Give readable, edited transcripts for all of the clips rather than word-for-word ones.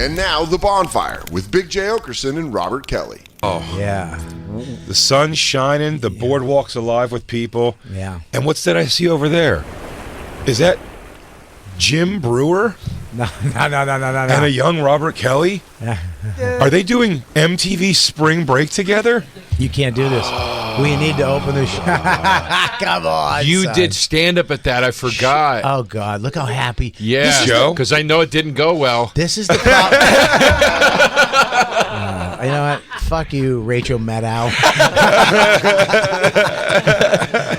And now, The Bonfire with Big J. Okerson and Robert Kelly. Oh. Yeah. The sun's shining, the boardwalk's alive with people. Yeah. And what's that I see over there? Is that Jim Breuer? No. And a young Robert Kelly? Are they doing MTV Spring Break together? You can't do this. We need to open the show. Come on, You son. did stand up at that. I forgot. Oh, God. Look how happy. Yeah, Joe? because I know it didn't go well. This is the problem. You know what? Fuck you, Rachel Maddow.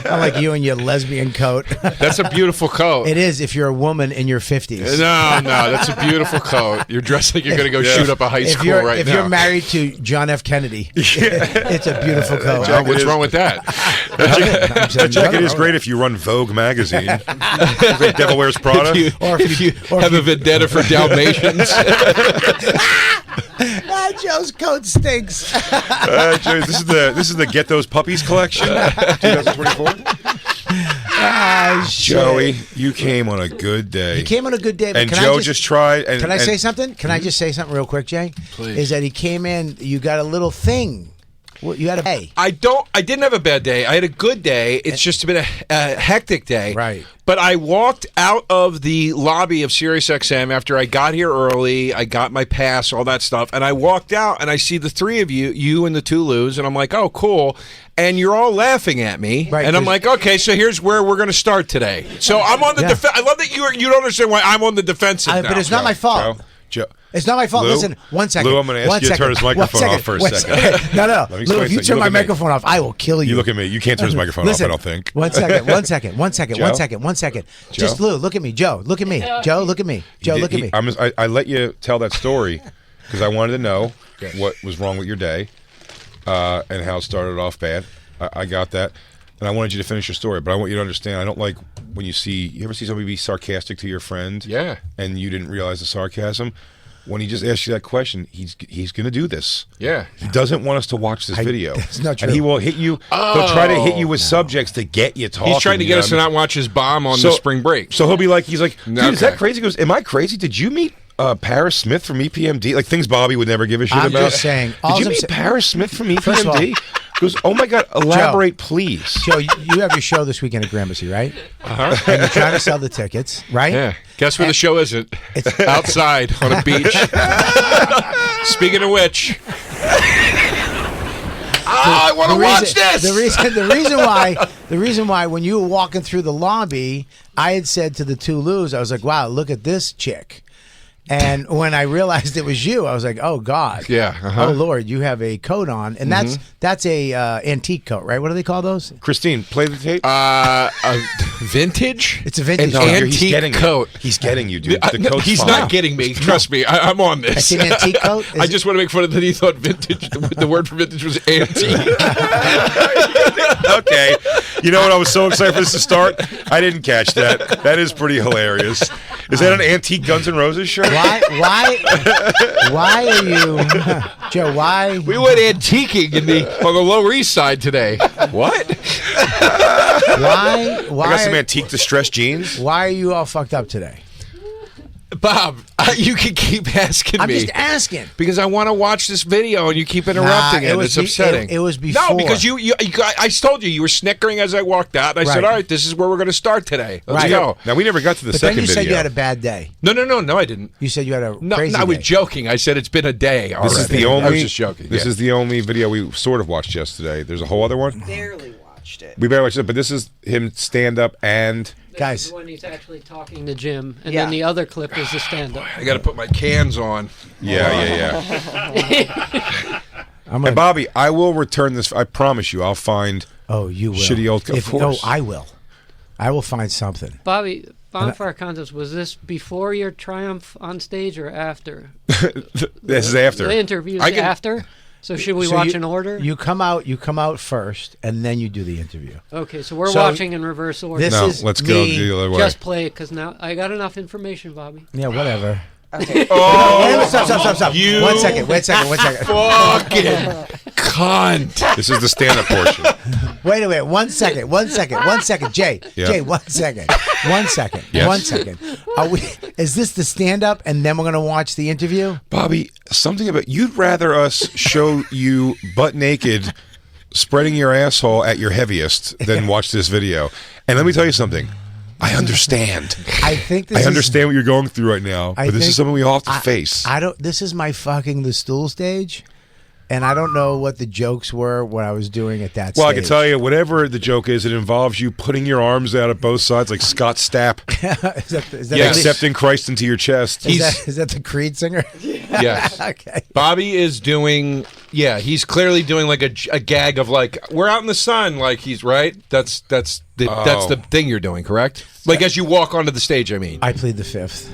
I like you and your lesbian coat. That's a beautiful coat. It is if you're a woman in your 50s. No, that's a beautiful coat. You're dressed like you're going to go shoot up a high school right if now. you're married to John F. Kennedy, it's a beautiful coat. What's wrong with that? That jacket is great if you run Vogue magazine. Like Devil Wears Prada. If you have a vendetta for Dalmatians. Joe's coat stinks. Joe, this is the Get Those Puppies collection, 2024. Joey, you came on a good day. He came on a good day. But And Joe just tried. Can I say something? Can I just say something real quick, Jay? Please. Is that he came in, you got a little thing. Well, you had a day. I didn't have a bad day. I had a good day. It's just been a hectic day. Right. But I walked out of the lobby of SiriusXM after I got here early. I got my pass, all that stuff. And I walked out and I see the three of you and the Tulus, and I'm like, oh, cool. And you're all laughing at me. Right, and I'm like, okay, so here's where we're going to start today. So I'm on the defense. I love that you don't understand why I'm on the defensive now. But it's not my fault. Joe. It's not my fault. Lou? Listen, 1 second. Lou, I'm going to ask you to turn his microphone off for a second. No. Let me Lou, explain if you something. turn my Look at me. microphone off, I will kill you. You look at me. You can't turn his microphone Listen, off, I don't think. 1 second. Joe? 1 second. Joe? Just Lou, look at me. Joe, look at me. Joe, look at me. Joe, look at me. I let you tell that story because I wanted to know what was wrong with your day and how it started off bad. I got that. And I wanted you to finish your story, but I want you to understand, I don't like when you ever see somebody be sarcastic to your friend? Yeah. And you didn't realize the sarcasm? When he just asked you that question, he's going to do this. Yeah. He doesn't want us to watch this video. That's not true. And he will hit you. He'll try to hit you with subjects to get you talking. He's trying to get us to not watch his bomb on the spring break. So he's like, dude, is that Okay. crazy? He goes, am I crazy? Did you meet Paris Smith from EPMD? Like things Bobby would never give a shit I'm about. just saying. Did you meet Paris Smith from First of all- EPMD? Goes, oh my God, elaborate, please. Joe, you have your show this weekend at Gramercy, right? Uh-huh. And you're trying to sell the tickets, right? Yeah. Guess where the show isn't? It's Outside on a beach. Speaking of which. I want to watch this. The reason why when you were walking through the lobby, I had said to the Tulus, I was like, wow, look at this chick. And when I realized it was you, I was like, oh God. Yeah. Oh Lord, you have a coat on. And that's a antique coat, right? What do they call those? Christine, play the tape. Vintage? It's a vintage An coat. He's getting coat. He's getting you, dude. The No, coat's he's fine. not getting me. Trust me. I'm on this. It's an antique coat? I just want to make fun of that he thought vintage, the word for vintage was antique. Okay. You know what? I was so excited for this to start. I didn't catch that. That is pretty hilarious. Is that an antique Guns N' Roses shirt? Why are you, Joe? Why? We went antiquing on the Lower East Side today. What? Why? I got some antique distressed jeans. Why are you all fucked up today? Bob, you can keep asking I'm me. just asking. Because I want to watch this video and you keep interrupting it. It's upsetting. It was before. No, because I told you were snickering as I walked out. And I said, all right, this is where we're going to start today. Let's go. Now, we never got to the But second then you video. said you had a bad day. No, I didn't. You said you had a No, crazy I was day. joking. I said it's been a day already. This is the only. I was just joking. This is the only video we sort of watched yesterday. There's a whole other one. Barely watched it. We barely watched it, but this is him stand up and. Guys. This is when he's actually talking to Jim, and Yeah. then the other clip is the stand-up. I got to put my cans on. Yeah. And Bobby, I will return this. I promise you, I'll find. Oh, you will. Shitty old. Of course. I will. I will find something. Bobby, Bonfire Contest, was this before your triumph on stage or after? This is after. The interview's after? So should we watch in order? You come out first, and then you do the interview. Okay, so we're watching in reverse order. This is let's go the other way. Just play it, because now I got enough information, Bobby. Yeah, whatever. Okay. Oh, Stop. You One second. fucking cunt. This is the stand-up portion. Wait a minute. 1 second. 1 second. 1 second. Jay. Yeah. Jay. 1 second. 1 second. Yes. 1 second. Is this the stand-up, and then we're gonna watch the interview? Bobby, something about you'd rather us show you butt naked, spreading your asshole at your heaviest, than watch this video. And let me tell you something. I understand. I think this I is, understand what you're going through right now, I but this think- is something we all have to face. I don't. This is my fucking the stool stage, and I don't know what the jokes were when I was doing at that. Well, stage. I can tell you, whatever the joke is, it involves you putting your arms out at both sides like Scott Stapp, is that accepting Christ into your chest. is that the Creed singer? Yes. Okay. Bobby is doing. Yeah, he's clearly doing like a gag of like we're out in the sun. Like he's right. That's the thing you're doing, correct? Like as you walk onto the stage. I mean, I plead the fifth.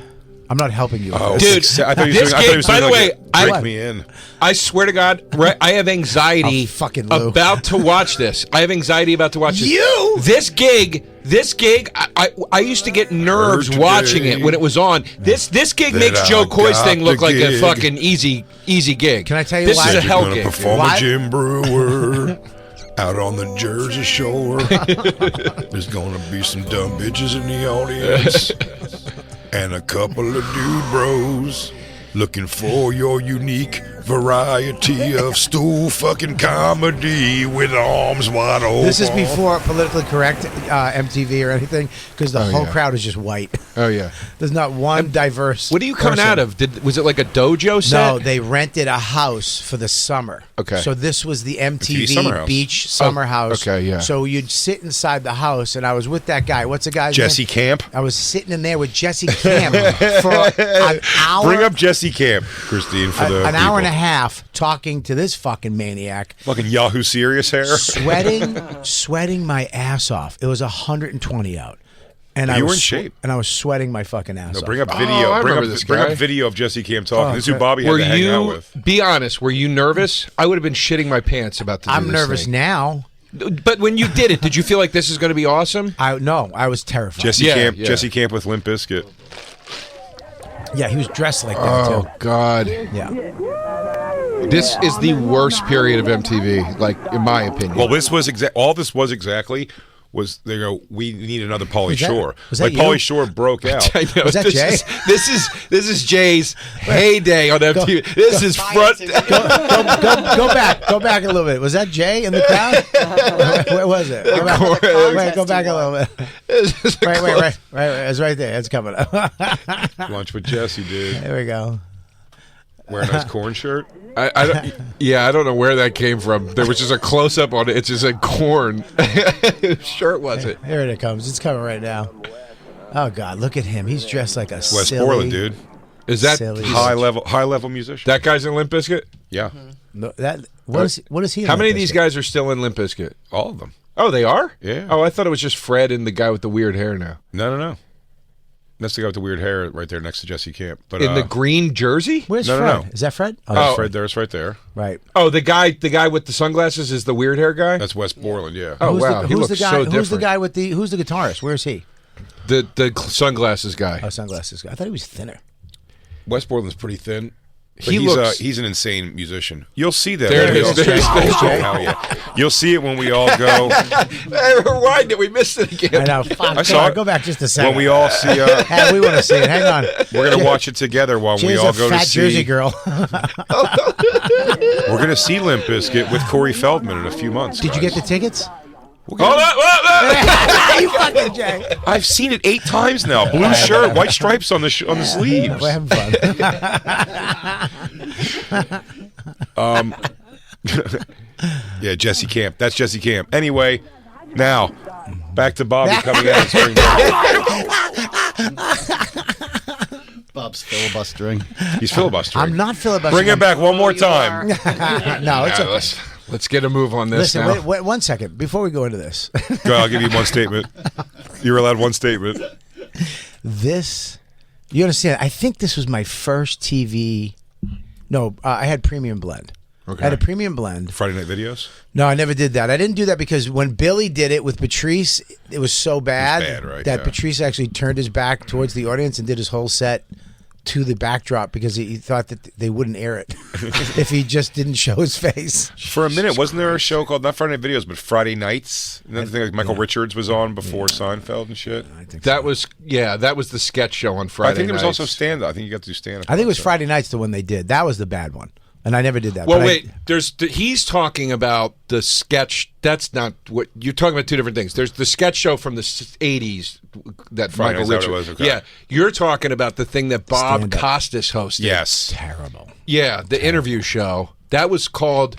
I'm not helping you. With Oh, this. Dude, I thought he was this doing, I thought he gig, was by doing the like way, a break I- me in. I swear to God, I have anxiety Oh, fucking Lou. about to watch this. I have anxiety about to watch this. You? This gig, I used to get nerves Heard watching today it when it was on. This gig that makes I Joe Coy's got thing look the like a gig. fucking easy gig. Can I tell you this why? is a You're hell gonna gig. perform Why- a Jim Breuer out on the Jersey Shore. There's gonna be some dumb bitches in the audience and a couple of dude bros looking for your unique variety of stool fucking comedy with arms wide open. This is before politically correct MTV or anything, because the whole crowd is just white. Oh yeah. There's not one diverse. What are you coming person. out of? Was it like a dojo set? No, they rented a house for the summer. Okay. So this was the MTV summer house. beach summer house. okay, yeah. So you'd sit inside the house, and I was with that guy. What's the guy's Jesse name? Camp. I was sitting in there with Jesse Camp for an hour. Bring up Jesse Camp, Christine, for the an hour and a people. half talking to this fucking maniac, Fucking Yahoo Serious hair. sweating my ass off. It was 120 out, and I You was were in shape. and I was sweating my fucking ass No, off. bring up video. I bring remember up this bring guy. up video of Jesse Camp talking. Oh, This is who okay. Bobby had Were to hang out you? with. Be honest. Were you nervous? I would have been shitting my pants about to do I'm this nervous thing. now. But when you did it, did you feel like this is going to be awesome? I was terrified. Jesse Yeah, Camp. yeah. Jesse Camp with Limp Bizkit. Yeah, he was dressed like that too. God. Yeah. This is the worst period of MTV, like in my opinion. Well, this was all this was exactly was they go. We need another Pauly Was that- Shore. was that Like you? Pauly Shore broke out. I know, Was that this Jay? This is Jay's heyday on MTV. This is front. Go back a little bit. Was that Jay in the crowd? Where was it? Go back, go back a little bit. Wait. It's right there. It's coming up. Lunch with Jesse, dude. There we go. Wearing a nice corn shirt. I don't, yeah, I don't know where that came from. There was just a close up on it. It just said corn. Whose shirt was it? Here it comes. It's coming right now. Oh God, look at him. He's dressed like a West silly. Portland, dude. Is that Silly. High level musician. that guy's in Limp Bizkit? Yeah, No, what is he? in How many Limp of these Bizkit? guys are still in Limp Bizkit? all of them. Oh, they are? Yeah. Oh, I thought it was just Fred and the guy with the weird hair now. No. That's the guy with the weird hair right there next to Jesse Camp. But In the green jersey? Where's No, Fred? no. Is that Fred? that's Oh. Fred Durst right there. right. Oh, the guy with the sunglasses is the weird hair guy? That's West Portland. Yeah. Oh, Who's wow. The, He who's the looks guy? so Who's the different. guy with the? Who's the guitarist? Where is he? The sunglasses guy. Oh, sunglasses guy. I thought he was thinner. West Portland's pretty thin. But He he's looks- he's an insane musician. You'll see that. There when it we is. all- There's Oh, Jay. hell yeah. You'll see it when we all go. Hey, rewind it. We missed it again. I know. Fuck, I saw it. Go back just a second. When we all see, Hey, we want to see it. Hang on. we're gonna watch it together while we She's all a go fat to see. Jersey girl. We're gonna see Limp Bizkit with Corey Feldman in a few months. Did you get the tickets? Hold on. You fucking Jay. I've seen it 8 times now. Blue shirt, white stripes on the sleeves. We're having fun. Yeah, Jesse Camp. That's Jesse Camp. Anyway, now back to Bobby coming out of spring break. Bob's filibustering. He's filibustering. I'm not filibustering. Bring it back one more time. No, it's Yeah, okay. let's get a move on this Listen, now. wait 1 second before we go into this. Go, I'll give you one statement. You're allowed one statement. You understand? I think this was my first TV. No, I had Premium Blend. Okay. I had a Premium Blend. Friday Night Videos. No, I never did that. I didn't do that because when Billy did it with Patrice, it was so bad, bad, right, that yeah. Patrice actually turned his back towards the audience and did his whole set to the backdrop because he thought that they wouldn't air it if he just didn't show his face. For a minute, wasn't there a show called not Friday Night Videos, but Friday Nights? Another thing like Michael Richards was on before Seinfeld and shit. I think That was the sketch show on Friday. I think there was nights. also stand-up. I think you got to do stand-up. I think it was Friday Nights the one they did. That was the bad one, and I never did that. Well, but wait. He's talking about the sketch. That's not what you're talking about. Two different things. There's the sketch show from the '80s that Friday Michael Nights, Richards. that was, okay. Yeah, you're talking about the thing that Bob Stand-up. Costas hosted. Yes. terrible. Yeah, the interview show. That was called.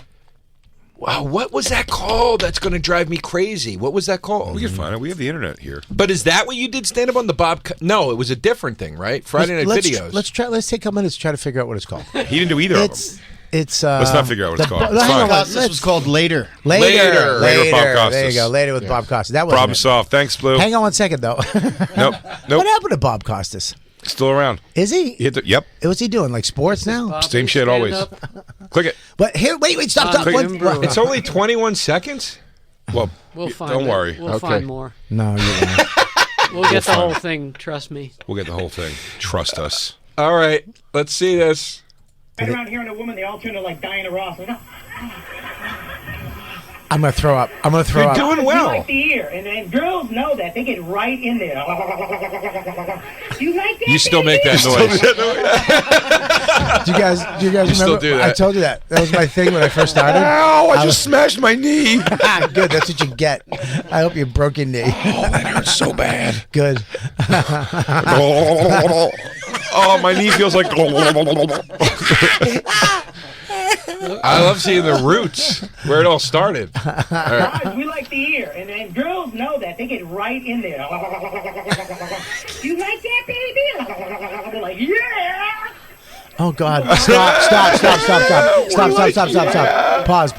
Wow, what was that called? That's going to drive me crazy. What was that called? We can find it. We have the internet here. But is that what you did stand up on the Bob? No, it was a different thing, right? Friday Night Videos. Let's try. Let's take a minute to try to figure out what it's called. He didn't do either of them. Let's not figure out what it's called. It's hang on, fine. let's- This was called Later. Later. Later with Bob There Costas. you go. Later with Bob Costas. That was Problem solved. Thanks, Blue. Hang on one second though. Nope. What happened to Bob Costas? Still around. Is he? He hit the, yep. What's he doing? Like sports now? Bob, Same you shit stand always. up. Click it. But here, wait, stop. Jim What- Breuer. It's only 21 seconds. Well, We'll find don't it. worry. We'll Okay. find more. No, you won't. We'll get the find whole it. thing. Trust me. We'll get the whole thing. Trust us. All right, let's see this. Right around hearing a woman, they all turn to like Diana Ross. I'm gonna throw up. You're doing You well. like the ear, and girls know that. They get right in there. You like that? You still make that noise. Do you guys remember? still do that. I told you that. That was my thing when I first started. Ow, I just smashed my knee. Good. That's what you get. I hope you broke your knee. Oh, that hurts so bad. Good. Oh, my knee feels like. I love seeing the roots where it all started. Guys, we like the ear, and girls know that. They get right in there. You like that, baby? They're like, yeah. Oh God! Stop! Pause.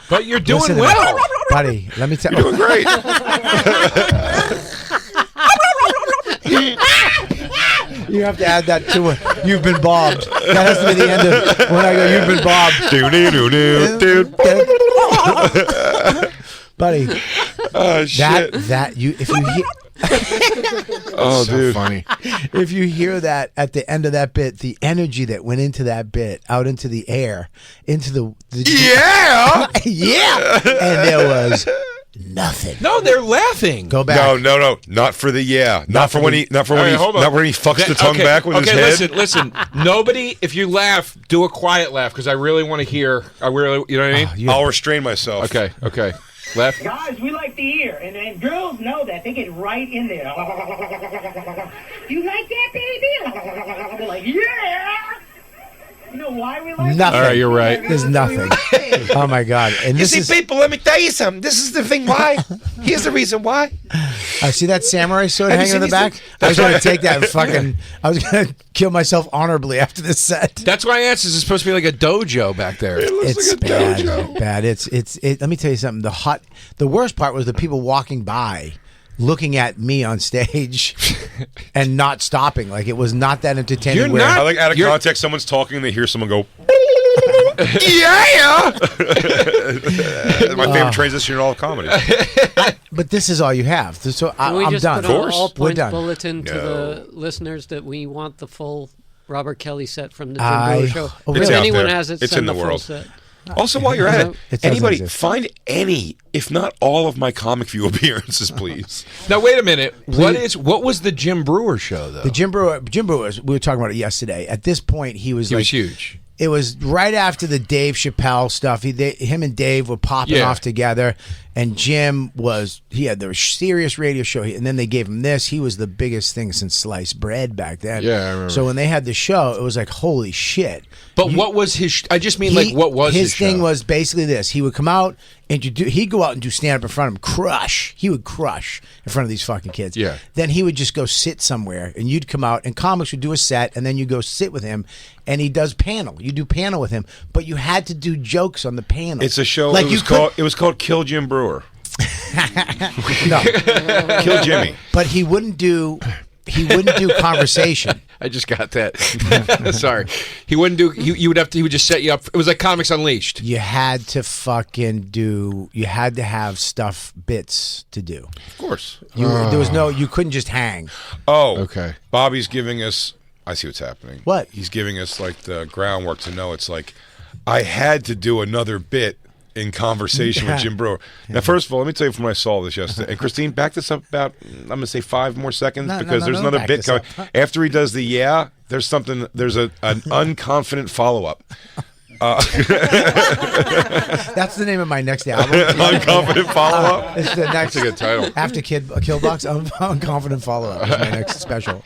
But you're doing Listen to well. me. buddy. Let me tell you. Doing great. You have to add that to it. You've been bobbed. That has to be the end of when I go. You've been bobbed, buddy. Oh shit. That you if you hear. Oh, So dude. funny. If you hear that at the end of that bit, the energy that went into that bit, out into the air, into the Yeah. yeah, and there was nothing. No, they're laughing. Go back. No, not for the yeah. Not for for when the- he. Not for All when right, he. hold on. Not when he fucks the tongue Okay, back with his okay, head. listen. Nobody, if you laugh, do a quiet laugh because I really want to hear. I really, you know what I mean? I'll restrain myself. Okay. Laugh. Guys, we like the ear, and girls know that. They get right in there. You like that, baby? They're like, yeah. You know why we like Nothing. All right, you're right. There's nothing. Oh my God! And this is people, let me tell you something. This is the thing why. Here's the reason why. I see that samurai sword Have you hanging in the seen back. I was going to take that and fucking. I was going to kill myself honorably after this set. That's why I asked. Is it supposed to be like a dojo back there? It's bad. It's let me tell you something. The worst part was the people walking by, looking at me on stage, and not stopping. Like it was not that entertaining. You're where- not- I like out of You're- context. Someone's talking and they hear someone go. Yeah. My favorite transition in all of comedy. But this is all you have. So Can we I'm just done. put an all We're points done. bulletin to No. the listeners that we want the full Robert Kelly set from the Jim I- Breuer show? Oh, If really? anyone Out there. has it, It's send in the full world. set. Also, while you're at it, It doesn't anybody exist. find any, if not all, of my comic view appearances, please. Now wait a minute. What was the Jim Breuer show though? The Jim Breuer, we were talking about it yesterday. At this point, he was He like was huge. It was right after the Dave Chappelle stuff. Him and Dave were popping Yeah. off together, and Jim he had the serious radio show, and then they gave him this. He was the biggest thing since sliced bread back then. Yeah, I remember. So when they had the show, it was like holy shit. But what was his? I just mean like what was his thing show? was basically this. He would come out, he'd go out and do stand up in front of him, crush. He would crush in front of these fucking kids. Yeah. Then he would just go sit somewhere, and you'd come out, and comics would do a set, and then you go sit with him, and he does panel. You do panel with him, but you had to do jokes on the panel. It's a show. Like It was called Kill Jim Breuer. no, Kill Jimmy. but he wouldn't do conversation. I just got that. Sorry, he wouldn't do. You would have to. He would just set you up. It was like Comics Unleashed. You had to fucking do. You had to have bits to do. Of course. There was no. You couldn't just hang. Oh, Okay. Bobby's giving us I see what's happening. What? He's giving us like the groundwork to know it's like I had to do another bit in conversation with Jim Breuer. Now, first of all, let me tell you from when I saw this yesterday. And Christine, back this up about, I'm going to say 5 more seconds because there's another bit coming. After he does the there's something, there's an unconfident follow-up. That's the name of my next album. Unconfident follow-up? It's the next. That's a good title. After Killbox, Unconfident Follow-Up is my next special.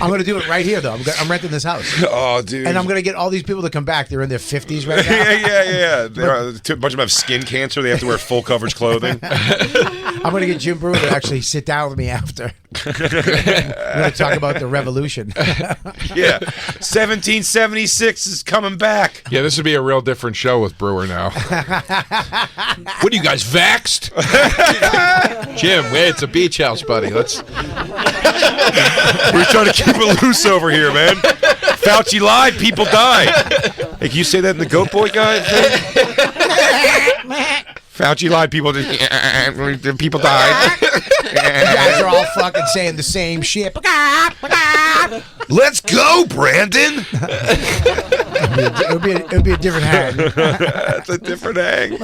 I'm going to do it right here, though. I'm renting this house. Oh, dude. And I'm going to get all these people to come back. They're in their 50s right now. yeah. A bunch of them have skin cancer. They have to wear full coverage clothing. I'm going to get Jim Breuer to actually sit down with me after. We're going to talk about the revolution. 1776 is coming back. Yeah, this would be a real different show with Breuer now. What are you guys, vaxxed? Jim, it's a beach house, buddy. We're trying to keep it loose over here, man. Fauci lied. People died. Hey, can you say that in the Goat Boy guy thing? Fauci lied. People died. You guys are all fucking saying the same shit. Let's go, Brandon. It'll be a different hang. That's a different hang.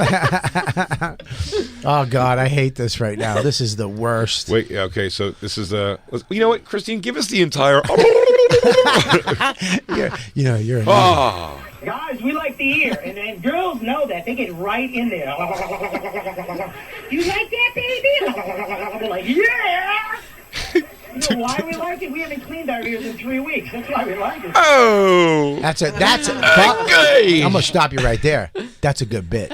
Oh God, I hate this right now. This is the worst. Wait, okay, so this is you know what, Christine, give us the entire. You're. Guys, we like the ear, and girls know that. They get right in there. You like that, baby? They're like, yeah! You know why we like it? We haven't cleaned our ears in 3 weeks. That's why we like it. Oh! That's I'm gonna stop you right there. That's a good bit.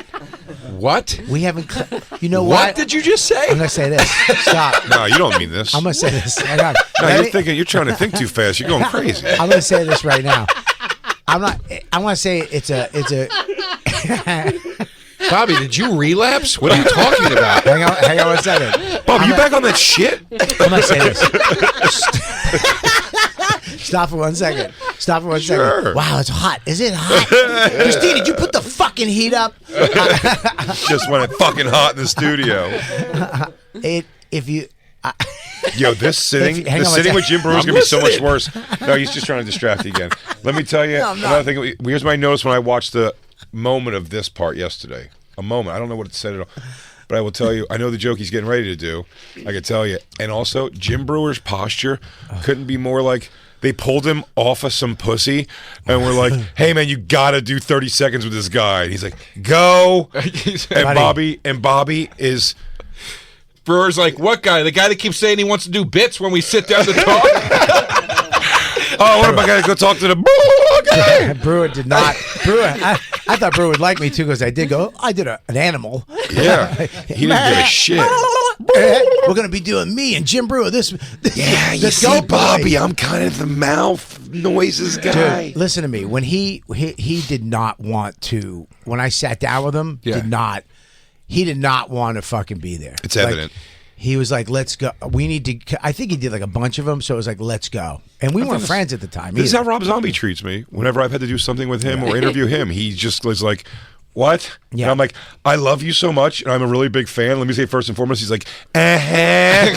What? We haven't. You know what did you just say? I'm gonna say this. Stop. No, you don't mean this. I'm gonna say this. Hang on. No, you're trying to think too fast. You're going crazy. I'm gonna say this right now. I'm not. I want to say it's a. Bobby, did you relapse? What are you talking about? Hang on 1 second. Bob, you back on that shit? I'm gonna say this. Stop for 1 second. Sure. Wow, it's hot. Is it hot? Christine, did you put the fucking heat up? Just when it's fucking hot in the studio. Yo, this sitting with Jim Breuer is going to be so much worse. No, he's just trying to distract you again. Let me tell you another thing. Here's my notice when I watched the moment of this part yesterday. A moment. I don't know what it said at all. But I will tell you, I know the joke he's getting ready to do. I can tell you. And also, Jim Brewer's posture couldn't be more like they pulled him off of some pussy and were like, hey, man, you got to do 30 seconds with this guy. And he's like, go. And Bobby is... Brewer's like, what guy? The guy that keeps saying he wants to do bits when we sit down to talk? Oh, what am I going to go talk to the guy? Breuer did not. I thought Breuer would like me too because I did an animal. Yeah. He didn't give a shit. We're going to be doing me and Jim Breuer. This you see, Bobby, I'm kind of the mouth noises guy. Dude, listen to me. When he did not want to, when I sat down with him, he did not want to fucking be there. It's evident. He was like, let's go. We need to. I think he did like a bunch of them. So it was like, let's go. And we weren't friends at the time. This is how Rob Zombie treats me. Whenever I've had to do something with him or interview him, he just was like, what? Yeah. And I'm like, I love you so much, and I'm a really big fan. Let me say first and foremost, he's like, and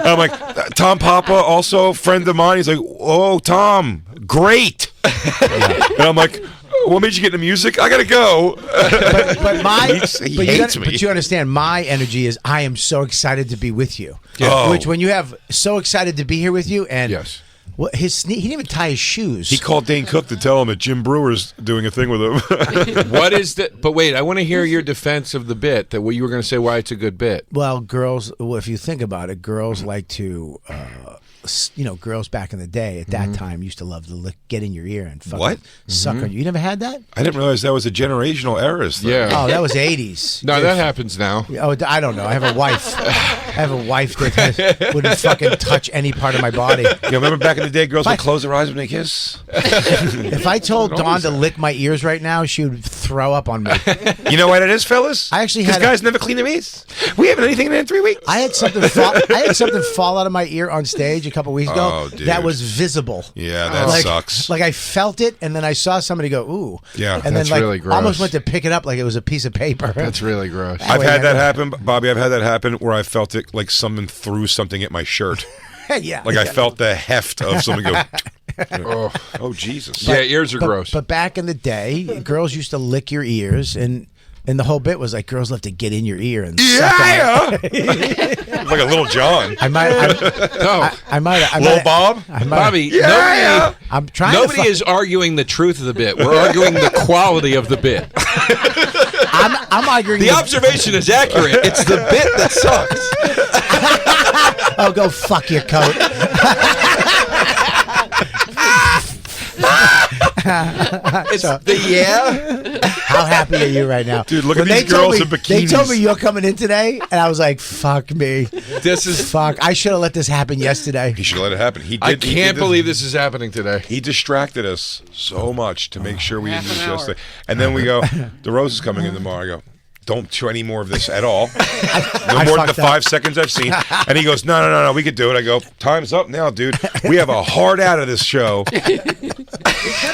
I'm like, Tom Papa, also a friend of mine. He's like, oh, Tom, great. And I'm like, what made you get into music? I gotta go. He hates me. But you understand, my energy is I am so excited to be with you. Yeah. Oh. Which when you have so excited to be here with you, and yes. What he didn't even tie his shoes. He called Dane Cook to tell him that Jim Brewer's doing a thing with him. What is the? But wait, I want to hear your defense of the bit. That what you were going to say why it's a good bit. Well, girls. Well, if you think about it, girls like to. Girls back in the day at that time used to love to get in your ear and fucking suck on you. You never had that? I didn't realize that was a generational era. Yeah. Oh, that was 80s. No, that happens now. Oh, I don't know. I have a wife. That wouldn't fucking touch any part of my body. You remember back in the day, girls would close their eyes when they kiss? If I told Dawn to lick my ears right now, she would throw up on me. You know why that is, fellas? I actually had guys never clean their ears. We haven't anything in 3 weeks. I had something fall out of my ear on stage a couple weeks ago that was visible. Yeah, that sucks. Like I felt it, and then I saw somebody go, ooh. Yeah, and that's then really gross. Almost went to pick it up like it was a piece of paper. That's really gross. I've had that happen, Bobby. I've had that happen where I felt it like someone threw something at my shirt. Yeah. Like I felt the heft of something go. Oh, Jesus. Yeah, ears are but, gross. But back in the day, girls used to lick your ears, and the whole bit was like girls love to get in your ear and suck on it. Like a little John. I might. Little Bob? Bobby, I'm trying. nobody is arguing the truth of the bit. We're arguing the quality of the bit. I'm arguing. The observation is accurate. It's the bit that sucks. Oh, go fuck your coat. It's How happy are you right now, dude? Look when at these girls in bikinis. They told me you're coming in today, and I was like, "Fuck me." This is fuck. I should have let this happen yesterday. He should let it happen. I can't believe this is happening today. He distracted us so much to make sure we didn't do Half an hour. yesterday. And then we go, DeRosa's coming in tomorrow. I go, don't do any more of this at all. No more than the 5 seconds I've seen. And he goes, no, we could do it. I go, time's up now, dude. We have a hard out of this show. We could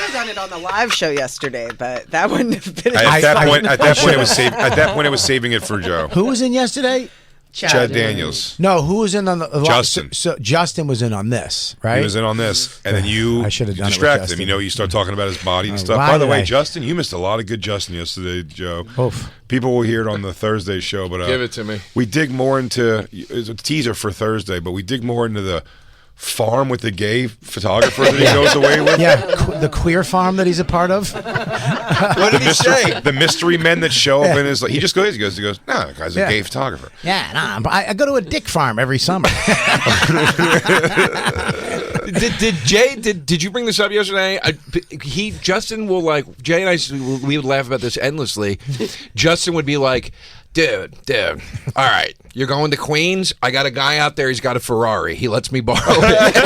have done it on the live show yesterday, but that wouldn't have been. At that point, it was saving it for Joe. Who was in yesterday? Chad Daniels. No, who was in on the Justin. So Justin was in on this, right? He was in on this, and then you I should have done it with distracted him. Justin. You know, you start talking about his body and stuff. why By the did way, I- Justin, you missed a lot of good Justin yesterday, Joe. Oof. People will hear it on the Thursday show, but Give it to me. We dig more into it's a teaser for Thursday, but we dig more into the farm with the gay photographer that he goes away with. Yeah, the queer farm that he's a part of. What did he say? The mystery men that show up in his he just goes, no, that guy's a Yeah. gay photographer. Yeah, nah, I go to a dick farm every summer. Did you bring this up yesterday? Justin will Jay and I we would laugh about this endlessly. Justin would be like, dude, all right, you're going to Queens? I got a guy out there, he's got a Ferrari. He lets me borrow it.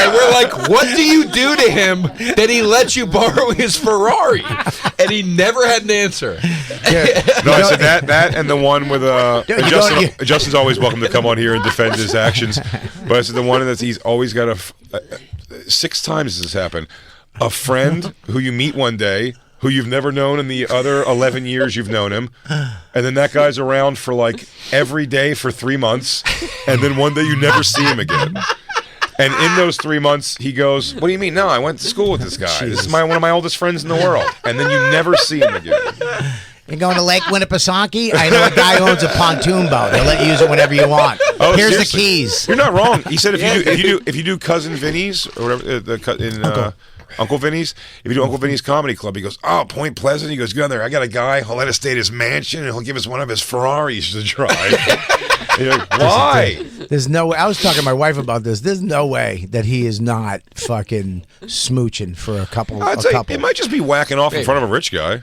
And we're like, what do you do to him that he lets you borrow his Ferrari? And he never had an answer. No, I said that and the one with Justin's always welcome to come on here and defend his actions. But I said the one that he's always got 6 times this has happened. A friend who you meet one day who you've never known in the other 11 years you've known him, and then that guy's around for every day for 3 months, and then one day you never see him again. And in those 3 months, he goes, "What do you mean? No, I went to school with this guy. This is one of my oldest friends in the world." And then you never see him again. You're going to Lake Winnipesaukee? I know a guy who owns a pontoon boat. They'll let you use it whenever you want. Oh, Here's seriously. the keys. You're not wrong. He said if you do Cousin Vinny's or whatever Uncle Vinny's, if you do Uncle Vinny's Comedy Club, he goes, "Oh, Point Pleasant." He goes, "Go down there. I got a guy. He'll let us stay at his mansion, and he'll give us one of his Ferraris to drive." You're like, why? There's no way. I was talking to my wife about this. There's no way that he is not fucking smooching for a couple. I'd say it might just be whacking off in front of a rich guy.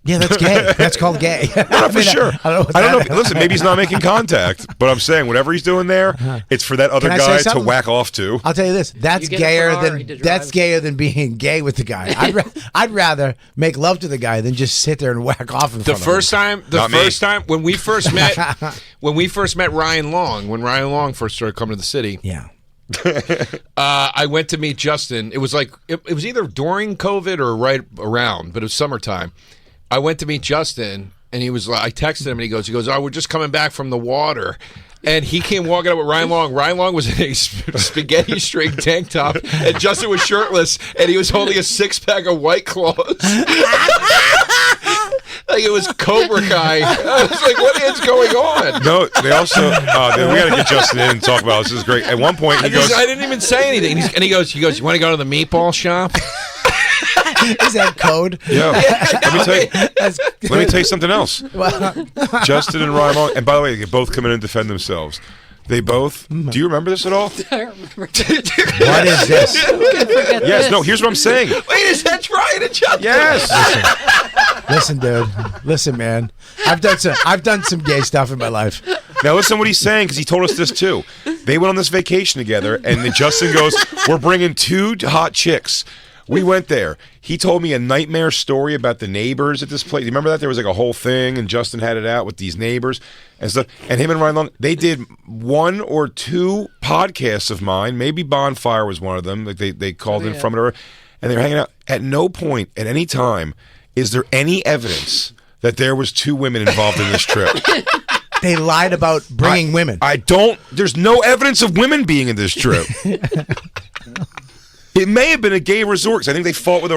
Yeah, that's gay. That's called gay. Not for sure. I don't know. Listen, maybe he's not making contact, but I'm saying whatever he's doing there, it's for that other Can I say guy to something? whack off to. I'll tell you this. That's You get a gayer Ferrari to than being gay with the guy. I'd rather make love to the guy than just sit there and whack off in The front first time when we first met, Ryan Long, when Ryan Long first started coming to the city, of him. I went to meet Justin. It was it was either during COVID or right around, but it was summertime. I went to meet Justin, and he was like, I texted him, and he goes, "Oh, we're just coming back from the water." And he came walking up with Ryan Long. Ryan Long was in a spaghetti string tank top, and Justin was shirtless, and he was holding a 6-pack of White Claws. Like it was Cobra Kai. I was like, what is going on? No, they also we got to get Justin in and talk about this. This is great. At one point, he goes, I didn't even say anything. And he goes, you want to go to the meatball shop? Is that code? "Yeah, let me tell you something else." Justin and Ryan Long, and by the way, they both come in and defend themselves. They both. Do you remember this at all? I remember. What is this? Yes. No. Here's what I'm saying. Wait, is that Ryan and Justin? Yes. Listen, dude. Listen, man. I've done some gay stuff in my life. Now listen to what he's saying, because he told us this too. They went on this vacation together, and then Justin goes, "We're bringing 2 hot chicks." We went there. He told me a nightmare story about the neighbors at this place. You remember that? There was a whole thing, and Justin had it out with these neighbors and stuff. And him and Ryan Long, they did 1 or 2 podcasts of mine. Maybe Bonfire was one of them. They called in from it, and they were hanging out. At no point, at any time, is there any evidence that there was 2 women involved in this trip. They lied about bringing women. There's no evidence of women being in this trip. It may have been a gay resort 'cause I think they fought with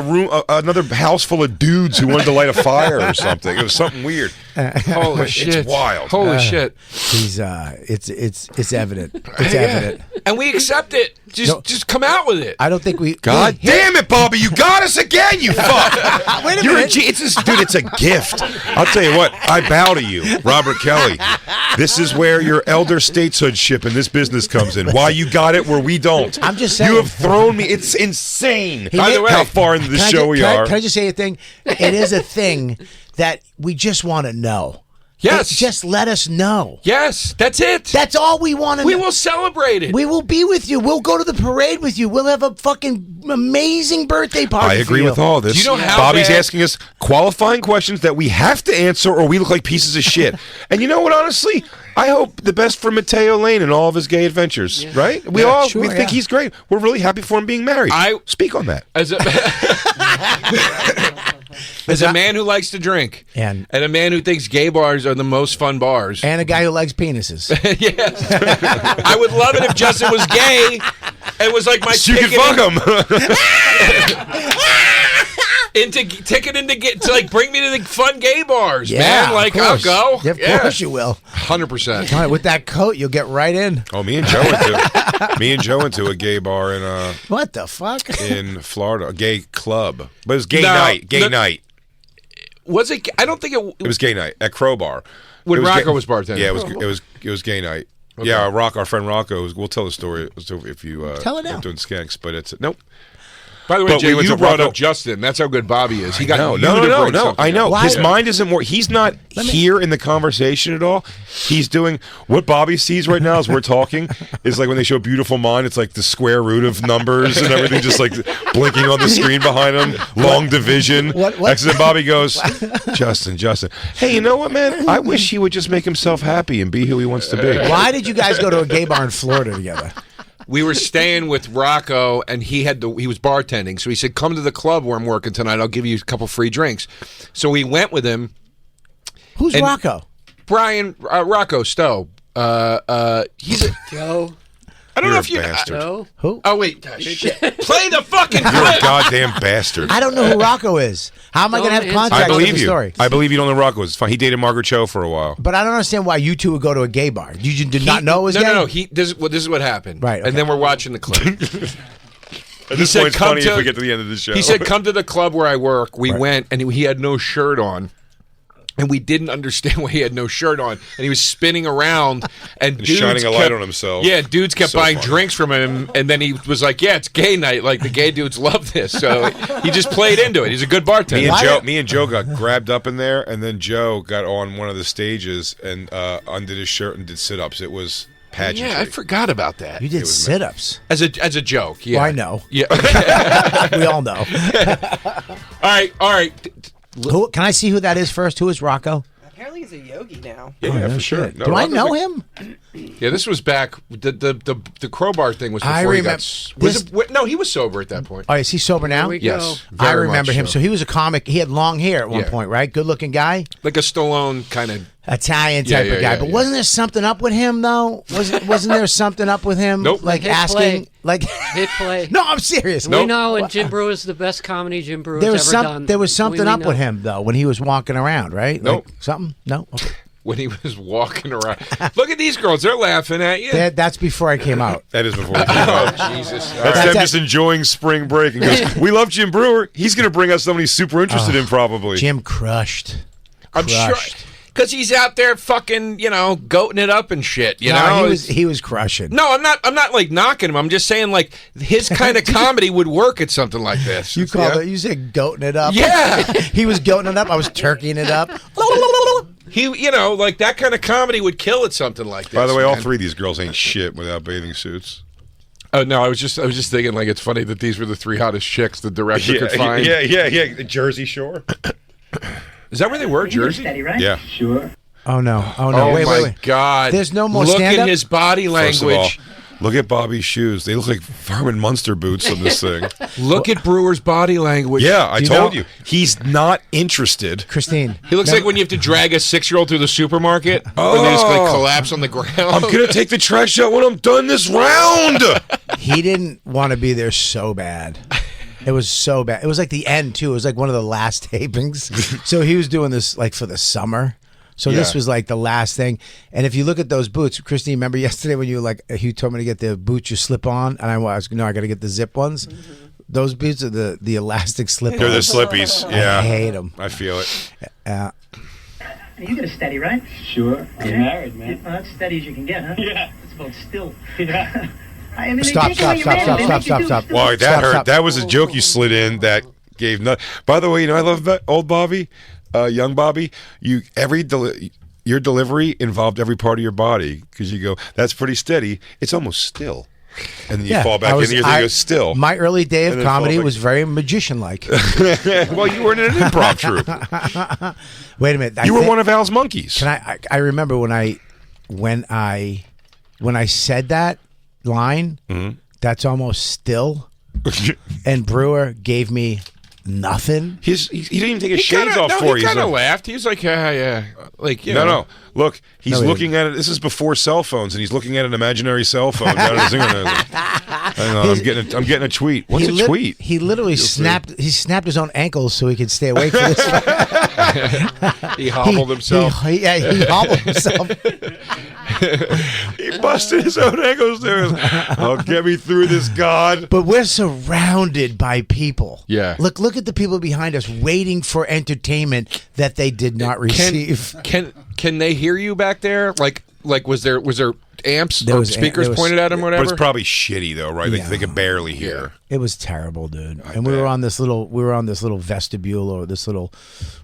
another house full of dudes who wanted to light a fire or something. It was something weird. Holy shit! It's wild. Holy shit! He's it's evident. It's evident. And we accept it. Just come out with it. I don't think we. God damn it, Bobby! You got us again, you fuck! Wait a You're minute. dude, it's a gift. I'll tell you what. I bow to you, Robert Kelly. This is where your elder stateshoodship in this business comes in. Why you got it where we don't? I'm just saying. You have thrown me. It's insane. By the way, how far into the show we are. Can I just say a thing? It is a thing that we just want to know. Yes. Just let us know. Yes, that's it. That's all we want to know. We will celebrate it. We will be with you. We'll go to the parade with you. We'll have a fucking amazing birthday party. I agree for you. with all this. Do you know how Bobby's bad- asking us qualifying questions that we have to answer or we look like pieces of shit. And you know what, honestly? I hope the best for Mateo Lane and all of his gay adventures, right? We think he's great. We're really happy for him being married. Speak on that. As a man who likes to drink And a man who thinks gay bars are the most fun bars. and a guy who likes penises. Yes. I would love it if Justin was gay. It was like my You ticket can fuck him. ticket to like bring me to the fun gay bars, Yeah, man. Like of I'll course. go. Of course you will. 100%. All right, with that coat, you'll get right in. Oh, me and Joe went to a gay bar in What the fuck? in Florida, a gay club. But it was gay night. Night. Was it? I don't think It was gay night at Crowbar. When It was Rocco gay- was bartending. Yeah, it was gay night. Yeah, our friend Rocco. We'll tell the story if you Tell it now. doing skanks, but it's nope. By the way, But Jay, we you went to brought Rocco- up Justin. That's how good Bobby is. He got No. you to bring something I know. Why- His mind isn't more. He's not here in the conversation at all. He's doing what Bobby sees right now as we're talking is like when they show Beautiful Mind. It's like the square root of numbers and everything, just like blinking on the screen behind him. Long division. What? And then Bobby goes, Justin. Hey, you know what, man? I wish he would just make himself happy and be who he wants to be. Why did you guys go to a gay bar in Florida together? We were staying with Rocco, and he was bartending. So he said, "Come to the club where I'm working tonight. I'll give you a couple free drinks." So we went with him. Who's And- Rocco? Brian Rocco Stowe. He's a. Joe. I don't You're know a if you. bastard. Joe. Who? Oh wait, shit! Play the fucking You're a clip. goddamn bastard. I don't know who Rocco is. How am I going to have Don't contact I with believe the you. story? I believe you don't know Rocco. It's fine. He dated Margaret Cho for a while. But I don't understand why you two would go to a gay bar. You did not know it was gay? No. This is what happened. Right, okay. And then we're watching the clip. At this point, it's funny if we get to the end of the show. He said, "Come to the club where I work." We went, and he had no shirt on. And we didn't understand why he had no shirt on, and he was spinning around and dudes shining a light kept- on himself. Yeah, dudes kept So buying funny. drinks from him, and then he was like, "Yeah, it's gay night. Like the gay dudes love this." So he just played into it. He's a good bartender. Me and Joe got grabbed up in there, and then Joe got on one of the stages and undid his shirt and did sit-ups. It was pageantry. Yeah, I forgot about that. You did sit-ups. As a joke. Yeah, Well, I know. Yeah. We all know. All right. Who, can I see who that is first? Who is Rocco? Apparently he's a yogi now. Yeah, no for sure. shit. No, Do I Rocco's know like- him? Yeah, this was back. The crowbar thing was before I he remember- got. Was it, no, he was sober at that point. Oh, is he sober now? Here we Yes, go. I very remember much him. So he was a comic. He had long hair at one Yeah. point, right? Good-looking guy, Like a Stallone kind of. Italian Yeah, type yeah, of guy. yeah, But yeah. wasn't there something up with him though? Wasn't there something up with him? Nope. Like Hit asking, play. like. Hit play. No, I'm serious. We know, and Jim Breuer is the best comedy Jim Breuer's There was ever done. There was something We up know. with him though when he was walking around, right? Nope. Like, something? No. Okay. When he was walking around. Look at these girls. They're laughing at you. That's before I came out. That is before we came out. Jesus. That's them just enjoying spring break and goes, we love Jim Breuer. He's going to bring us somebody super interested in probably. Jim crushed. I'm sure. Because he's out there fucking, goating it up and shit. You know? he was crushing. No, I'm not like knocking him. I'm just saying like his kind of comedy would work at something like this. You called it. You said goating it up. Yeah. He was goating it up. I was turkeying it up. He, like that kind of comedy would kill at something like this. By the way, all man. three of these girls ain't shit without bathing suits. Oh no, I was just thinking like it's funny that these were the three hottest chicks the director could find. Yeah. Jersey Shore. Is that where they were, Jersey? Steady, right? Yeah. Sure. Oh no. Oh wait, my wait. God! There's no more Look stand-up? at his body First of all, language. Look at Bobby's shoes. They look like Herman Munster boots on this thing. Look at Brewer's body language. Yeah, I you told know- you. He's not interested. Christine. He looks like when you have to drag a 6-year-old through the supermarket and they just like collapse on the ground. I'm going to take the trash out when I'm done this round. He didn't want to be there so bad. It was so bad. It was like the end too. It was like one of the last tapings. So he was doing this like for the summer. So this Yeah. was like the last thing. And if you look at those boots, Christine, remember yesterday when you were like, you told me to get the boots you slip on, and I was no, I got to get the zip ones. Those boots are the elastic slip. They're the slippies. Yeah. I hate them. I feel it. You get a steady, right? Sure. I'm married, man. Well, that's steady as you can get, huh? Yeah. It's about still. Yeah. I mean, they Stop, take away stop, your stop, man, stop, they stop, make you stop, do stop. Wow, stupid- that hurt. Stop. That was a joke you slid in that gave nut. By the way, you know I love old Bobby, young Bobby. Your delivery involved every part of your body because you go, that's pretty steady. It's almost still. And then you fall back in here and you go, still. My early day And of then fall comedy back. was very magician-like. Well, you were in an improv troupe. Wait a minute. You were one of Al's monkeys. Can I remember when I said that line, that's almost still, and Breuer gave me nothing. He didn't even take his shades off for He you. kind of So- laughed. He was like, yeah. Like, you know. No. Look, he's No, he looking at it. This is before cell phones, and he's looking at an imaginary cell phone down at his fingernails. Hang on, I'm getting a tweet. What's a tweet? He literally snapped. He snapped his own ankles so he could stay awake for this. He hobbled himself. He hobbled himself. He busted his own ankles there. Oh, get me through this, God. But we're surrounded by people. Yeah. Look at the people behind us waiting for entertainment that they did not receive. Can they hear you back there? Like was there amps There or was speakers there was- pointed at him, or But whatever? it's probably shitty though, right? Yeah. They can barely hear. It was terrible, dude. And we were on this little vestibule or this little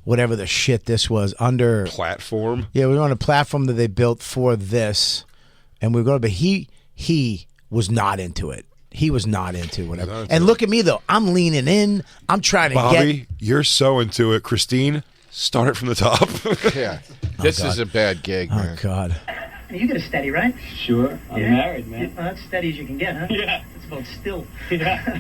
whatever the shit this was under. Platform. Yeah, we were on a platform that they built for this, and we were going. But he was not into it. He was not into whatever. And look at me though. I'm leaning in. I'm trying to Bobby, you're so into it. Christine, start it from the top. Yeah. This is a bad gig, Oh man. God. You get a steady, right? Sure. I'm married, man. Well, that's steady as you can get, huh? Yeah. It's about still. Yeah.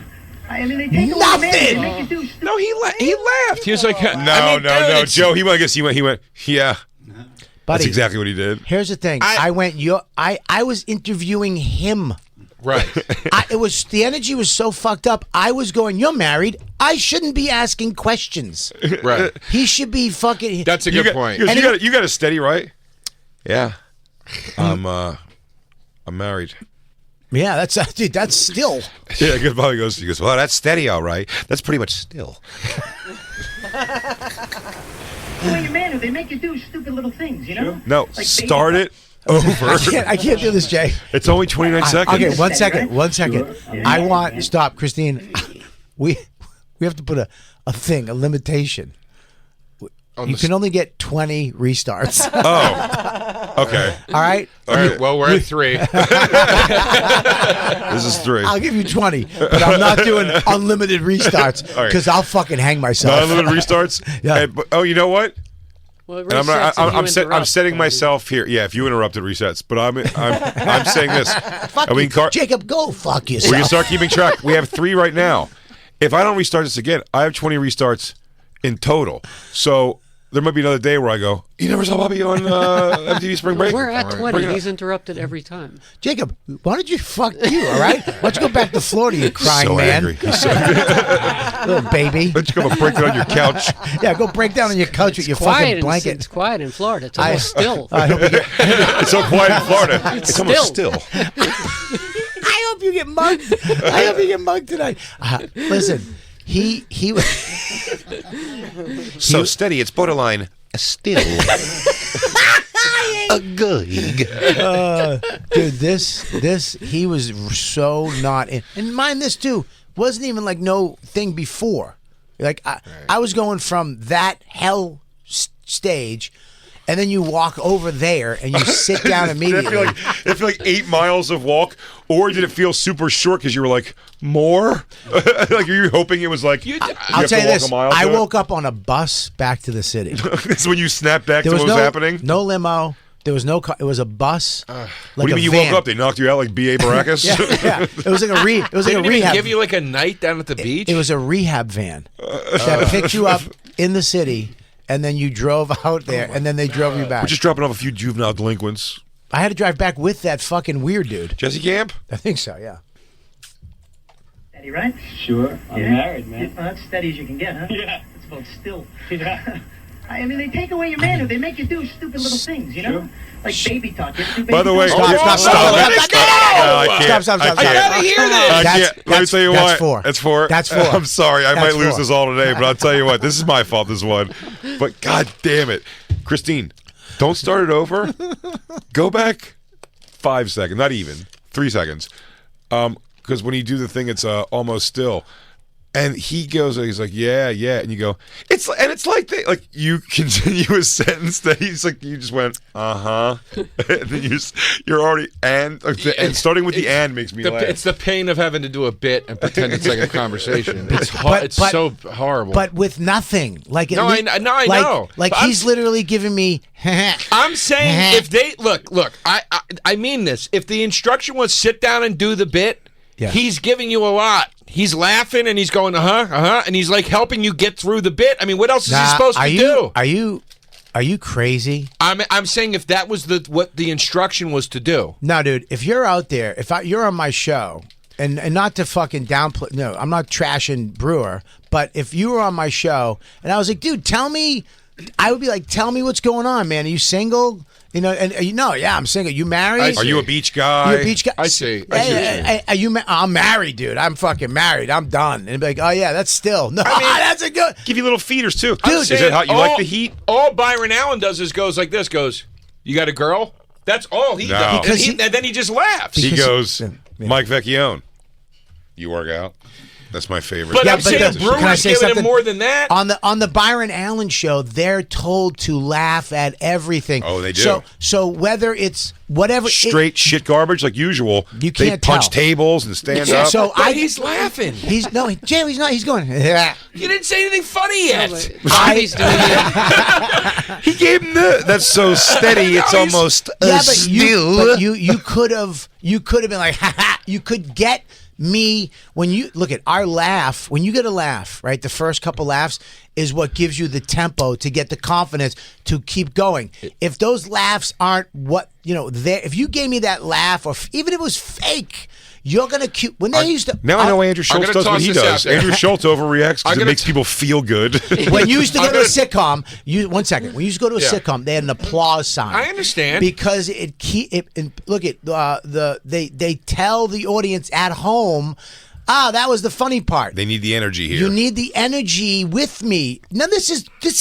I mean, they take away your man, they Nothing! make you do stupid. No, he laughed. He was like, No, Joe. He went. He went. Yeah, Buddy, that's exactly what he did. Here's the thing. I was interviewing him. Right. It was the energy was so fucked up. I was going, "You're married. I shouldn't be asking questions. Right. He should be fucking." That's a good point. He goes, you got a steady, right? Yeah. I'm married. Yeah, dude, that's still. Yeah, because Bobby goes, he goes, well, that's steady, all right. That's pretty much still. Well, your man, they make you do stupid little things, you know? No, Like start it over. I can't do this, Jay. It's only 29 seconds. Okay, one Steady, second. right? 1 second. I want stop, Christine. We have to put a limitation. You can only get 20 restarts. Oh, okay. All right. All right. Well, we're at 3. This is 3. I'll give you 20, but I'm not doing unlimited restarts right. because I'll fucking hang myself. Unlimited restarts. Yeah. Oh, you know what? Well, it And resets if you I'm interrupt, setting Bobby. myself here. Yeah, if you interrupted resets, but I'm saying this. Fuck And we you. can Jacob, go fuck we yourself. can start keeping track. We have 3 right now. If I don't restart this again, I have 20 restarts in total. So there might be another day where I go, you never saw Bobby on MTV Spring Break? We're at All right, 20. bring it up. He's interrupted every time. Jacob, why don't you fuck you, all right? Why don't you go back to Florida, you crying so man? angry. He's so Little baby. Why don't you come and break it on your couch? Yeah, go break down on your couch with your Quiet fucking in, blanket. it's quiet in Florida. It's almost still. I hope you get, It's so quiet in Florida. It's almost still. I hope you get mugged. I hope you get mugged tonight. Listen, he was. So steady, it's borderline still. A gig. Dude, this he was so not in. And mind this too, wasn't even like no thing before. Like I was going from that hell stage, and then you walk over there and you sit down Did immediately. it feel like 8 miles of walk, or did it feel super short because you were like more? Like you were hoping it was like you I'll have tell to you walk this: a mile. I to it? woke up on a bus back to the city. This is when you snap back There to was what was no happening. no limo. There was no car. It was a bus. What like do you a mean you van. woke up? They knocked you out like B.A. Baracus? Yeah. It was like it was They like a didn't even rehab. give you like a night down at the beach. It was a rehab van that picked you up in the city, and then you drove out there, and then they drove you back. We're just dropping off a few juvenile delinquents. I had to drive back with that fucking weird dude. Jesse Camp? I think so. Yeah. Steady, right? Sure. I'm married, man. Well, that's steady as you can get, huh? Yeah. It's about still. Yeah. I mean, they take away your manhood. They make you do stupid little things, you know? Like baby talk. You ever do baby By the way, talk? Stop. let it go! I can't. Stop. I gotta hear this. I can't. Let me tell you that's what. four. That's four. That's four. I'm sorry. I That's might lose four. this all today, but I'll tell you what. This is my fault, this one. But God damn it. Christine, don't start it over. Go back 5 seconds. Not even. 3 seconds. Because when you do the thing, it's almost still. And he goes, he's like, yeah, and you go, it's like you continue a sentence that he's like, you just went, and then you're already and starting with the and makes me laugh. It's the pain of having to do a bit and pretend it's like a conversation. It's it's so horrible. But with nothing, like No, I know. Like But he's literally giving me. I'm saying if they look, I mean this. If the instruction was sit down and do the bit, he's giving you a lot. He's laughing and he's going, and he's like helping you get through the bit. I mean, what else is he supposed to do? Are you crazy? I'm saying if that was what the instruction was to do. No, dude. If you're out there, you're on my show, and not to fucking downplay. No, I'm not trashing Breuer, but if you were on my show and I was like, dude, tell me, I would be like, tell me what's going on, man. Are you single? You know, and I'm single. You married? Are you a beach guy? You're a beach guy. I see. Are you? I'm married, dude. I'm fucking married. I'm done. And be like, oh yeah, that's still no. That's a good. Give you little feeders too. Dude, Is it hot? You like the heat? All Byron Allen does is goes like this. Goes, you got a girl? That's all he does. Because and then he just laughs. He goes, Yeah. Mike Vecchione. You work out? That's my favorite. But I'm but saying can I Brewer's say giving him something? more than that. On the Byron Allen show, they're told to laugh at everything. Oh, they do. So whether it's whatever Straight shit garbage like usual. You They can't punch tell. tables and stand Yeah, up. so But he's laughing. He's no, Jay. He's not. He's going. Yeah. You didn't say anything funny yet. He's doing it. he gave him the. That's so steady. It's almost Yeah, but still. you could have been like, ha ha. You could get me when you look at our laugh. When you get a laugh, right? The first couple laughs is what gives you the tempo to get the confidence to keep going. If those laughs aren't what there. If you gave me that laugh, or even if it was fake, you're gonna cue when they used to. Now I know Andrew Schultz gonna does what toss he this out does. there. Andrew Schultz overreacts because it makes people feel good. When you used to go to a sitcom, one second. When you used to go to a sitcom, they had an applause sign. I understand. Because look at they tell the audience at home, that was the funny part. They need the energy here. You need the energy with me. Now this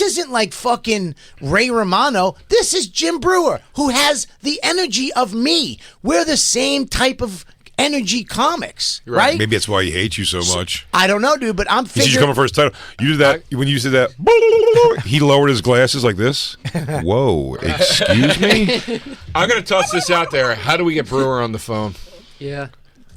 isn't like fucking Ray Romano. This is Jim Breuer, who has the energy of me. We're the same type of energy comics, right? Maybe that's why he hates you so much. I don't know, dude, but I'm He's just figuring. coming for his title. You did that when you said that. He lowered his glasses like this. Whoa! Excuse me. I'm going to toss this out there. How do we get Brewer on the phone? Yeah.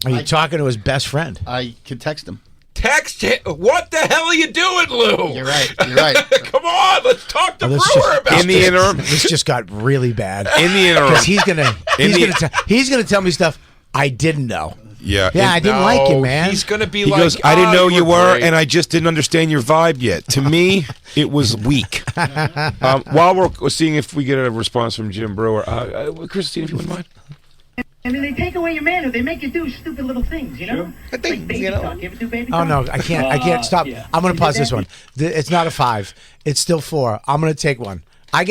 Are you talking to his best friend? I could text him. Text him. What the hell are you doing, Lou? You're right. You're right. Come on, let's talk to Well, Brewer about In the interim, This just got really bad. in the interim, Because he's gonna tell me stuff I didn't know. yeah. Yeah, I didn't like you, man. He's going to be He like, goes, I didn't know you were, great." and I just didn't understand your vibe yet. To me, it was weak. While we're seeing if we get a response from Jim Breuer, Christine, if you wouldn't mind. I mean, they take away your manhood. They make you do stupid little things, you know? Like baby talk. You ever do baby Oh talk? no, I can't stop. Yeah. I'm gonna You pause did this that? one. It's not a 5. It's still 4. I'm gonna take one. You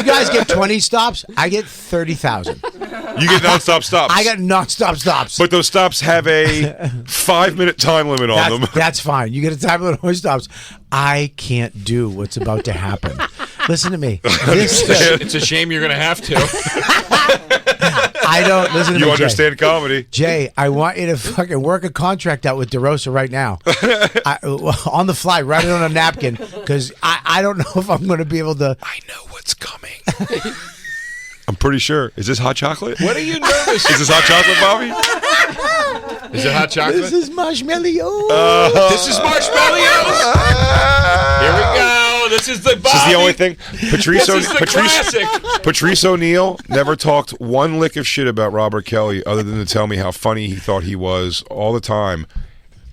guys get 20 stops. I get 30,000. You get nonstop stops. I got nonstop stops. But those stops have a 5-minute time limit on them. That's fine. You get a time limit on stops. I can't do what's about to happen. Listen to me. It's a shame you're going to have to. I don't listen to me. You Jay. understand comedy. Jay, I want you to fucking work a contract out with DeRosa right now. On the fly, write it on a napkin, because I don't know if I'm going to be able to. I know what's coming. I'm pretty sure. Is this hot chocolate? What are you nervous? Is this hot chocolate, Bobby? Is it hot chocolate? This is marshmallow. This is marshmallows. Here we go. This This is the Bobby. This is the only thing. This is the classic. Patrice O'Neill never talked one lick of shit about Robert Kelly other than to tell me how funny he thought he was all the time.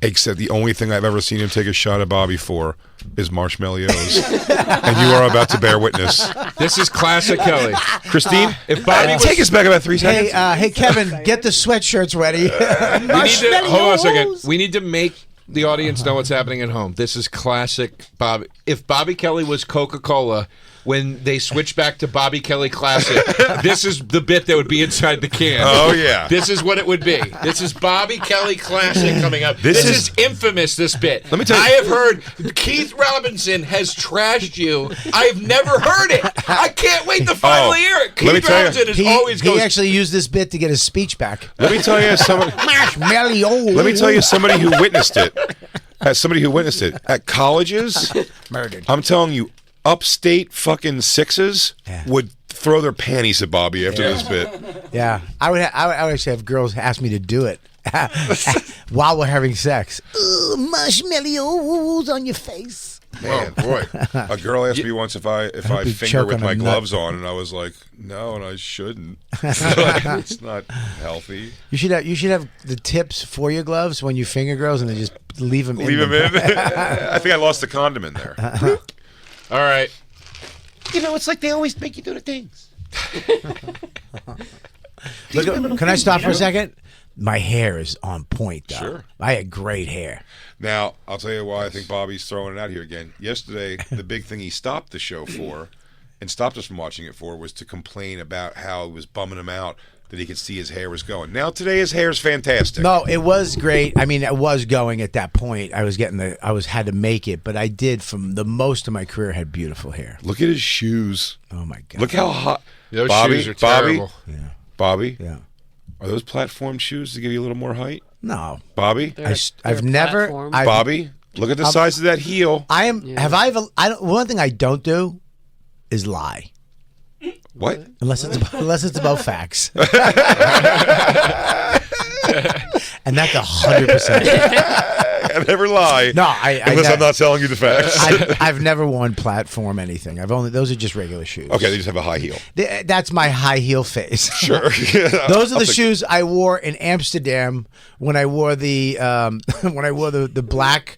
Except the only thing I've ever seen him take a shot at Bobby for is marshmallows. And you are about to bear witness. This is classic Kelly. Christine, if Bobby was, take us back about 3 seconds. Hey, Kevin, get the sweatshirts ready. Hold on a second. We need to make the audience know what's happening at home. This is classic Bobby. If Bobby Kelly was Coca-Cola, when they switch back to Bobby Kelly Classic, this is the bit that would be inside the can. Oh, yeah. This is what it would be. This is Bobby Kelly Classic coming up. This is infamous, this bit. Let me tell you. I have heard Keith Robinson has trashed you. I've never heard it. I can't wait to finally hear it. Keith Robinson is always He actually used this bit to get his speech back. Let me tell you somebody. Marshmallow. Let me tell you somebody who witnessed it. As somebody who witnessed it at colleges, Murdered. I'm telling you, upstate fucking sixes would throw their panties at Bobby after this bit. Yeah, I would actually have girls ask me to do it while we're having sex. Marshmallows on your face. Man, boy, a girl asked me once if I be finger choking with my on gloves on, and I was like, no, and I shouldn't. It's not healthy. You should have the tips for your gloves when you finger girls, and then just leave them in. Leave them in. I think I lost the condom in there. All right. You know, it's like they always make you do the things. Look, can I stop for a second? My hair is on point, though. Sure. I had great hair. Now, I'll tell you why I think Bobby's throwing it out here again. Yesterday, the big thing he stopped the show for and stopped us from watching it for was to complain about how it was bumming him out that he could see his hair was going. Now, today his hair's fantastic. No, it was great. I mean, it was going at that point. I had to make it, but I did from the most of my career had beautiful hair. Look at his shoes. Oh my God. Look how hot. Those Bobby, shoes are terrible. Bobby, Yeah. are those platform shoes to give you a little more height? No. Bobby, I've never. Bobby, look at the size of that heel. I am. Yeah. Have I ever? I don't. One thing I don't do is lie. What? Unless it's about facts. And that's 100%. I never lie. No, unless I'm not telling you the facts. I've never worn platform anything. Those are just regular shoes. Okay, they just have a high heel. That's my high heel phase. Sure. Those are the shoes I wore in Amsterdam when I wore the black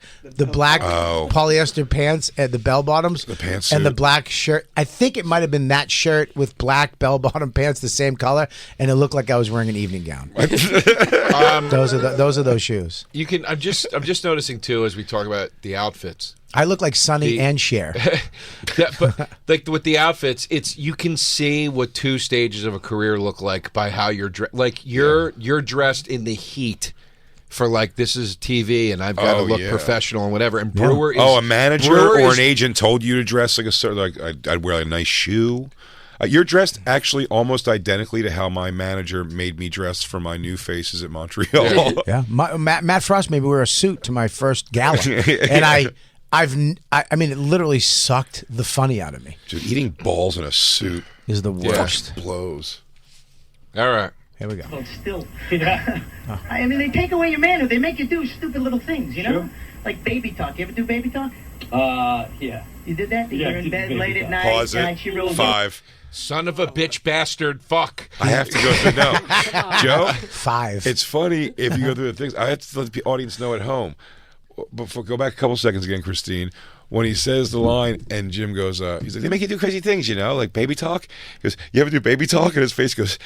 polyester pants and the bell bottoms. The pantsuit. And the black shirt. I think it might have been that shirt with black bell bottom pants, the same color, and it looked like I was wearing an evening gown. Those are those shoes. You can. I'm just noticing too as we talk about the outfits. I look like Sonny and Cher. But like with the outfits, it's you can see what 2 stages of a career look like by how you're dressed. Like you're dressed in the heat for like this is TV and I've got to look professional and whatever. And Breuer is a manager or an agent told you to dress like a certain I'd wear a nice shoe. You're dressed actually almost identically to how my manager made me dress for my new faces at Montreal. Yeah, Matt Frost made me wear a suit to my first gala, and I mean, it literally sucked the funny out of me. Dude, eating balls in a suit is the worst. Blows. All right. Here we go. Oh, still. I mean, they take away your manner. They make you do stupid little things, you know? Sure. Like baby talk. You ever do baby talk? Yeah. You did that? Yeah, You're in did bed baby late at talk. night. Pause and she it. rolls 5. Son of a bitch bastard. Fuck. I have to go through. No, Joe. 5. It's funny if you go through the things. I have to let the audience know at home. Before go back a couple seconds again, Christine. When he says the line, and Jim goes, he's like, they make you do crazy things, you know, like baby talk. He goes, you ever do baby talk? And his face goes,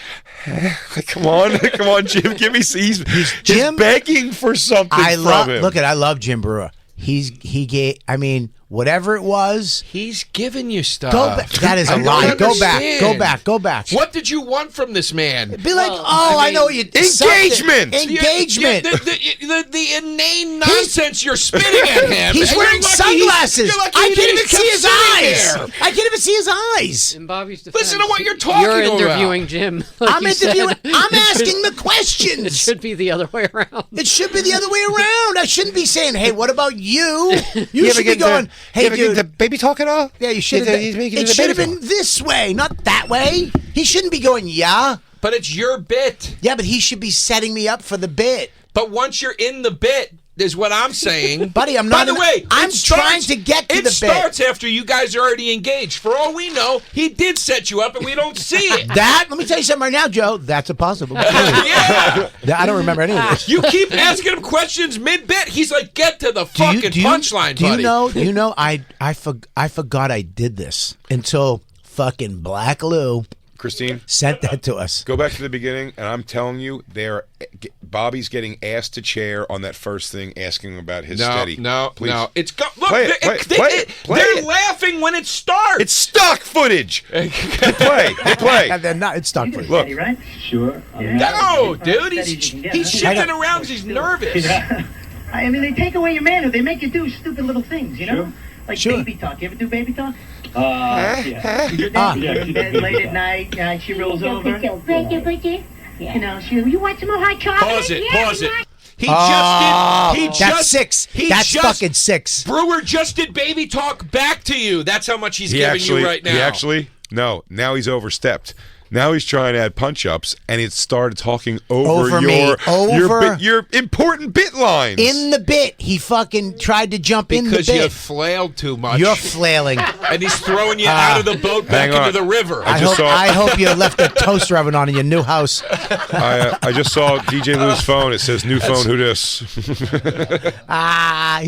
like, come on, Jim, give me. He's Jim begging for something from him. I love Jim Breuer. He gave. I mean, whatever it was, He's giving you stuff. go back. That is a I don't lie. understand. Go back. What did you want from this man? Be like, I know you. Engagement! Engagement. The inane nonsense you're spitting at him. He's And wearing you're lucky sunglasses. you're lucky I he can't even kept see his sitting eyes. there. I can't even see his eyes. In Bobby's defense, Listen to what you're talking You're about. interviewing Jim. like I'm you said. interviewing. I'm It should- asking the It questions. should be the other way around. It should be the other way around. I shouldn't be saying, "Hey, what about you?" You should be going, "Hey, dude." the baby talk at all? Yeah, you should have. It should have been this way, not that way. He shouldn't be going, "Yeah." But it's your bit. Yeah, but he should be setting me up for the bit. But once you're in the bit, is what I'm saying. Buddy, I'm By not. the way, I'm it starts- trying to get to it the bit. starts after you guys are already engaged. For all we know, he did set you up, and we don't see it. Let me tell you something right now, Joe. That's a possible. Yeah. I don't remember any of this. You keep asking him questions mid-bit. He's like, get to the fucking punchline, buddy. Do you know? I forgot I did this until fucking Black Lou Christine, sent that to us. go back to the beginning, and I'm telling you, Bobby's getting asked to chair on that first thing, asking him about his steady. No. It's look. Play it. They're laughing when it starts. It's stock footage. Hit play. And they're not. It's stock footage. Look. Right? Sure. No, dude. He's shifting around because he's nervous. I mean, they take away your manhood. They make you do stupid little things, you know? Like baby talk. You ever do baby talk? Yeah. You're in bed late at night, she rolls over. You know, you want some more hot chocolate? Pause it. He That's six. That's fucking six. Breuer just did baby talk back to you. That's how much he's giving you right now. No, now he's overstepped. Now he's trying to add punch-ups, and it started talking over me. your important bit lines. In the bit, he fucking tried to jump in the Because bit. you flailed too much. You're flailing. And he's throwing you out of the boat back into the river. I hope you left a toaster oven on in your new house. I just saw DJ Lou's phone. It says new phone. Who dis? He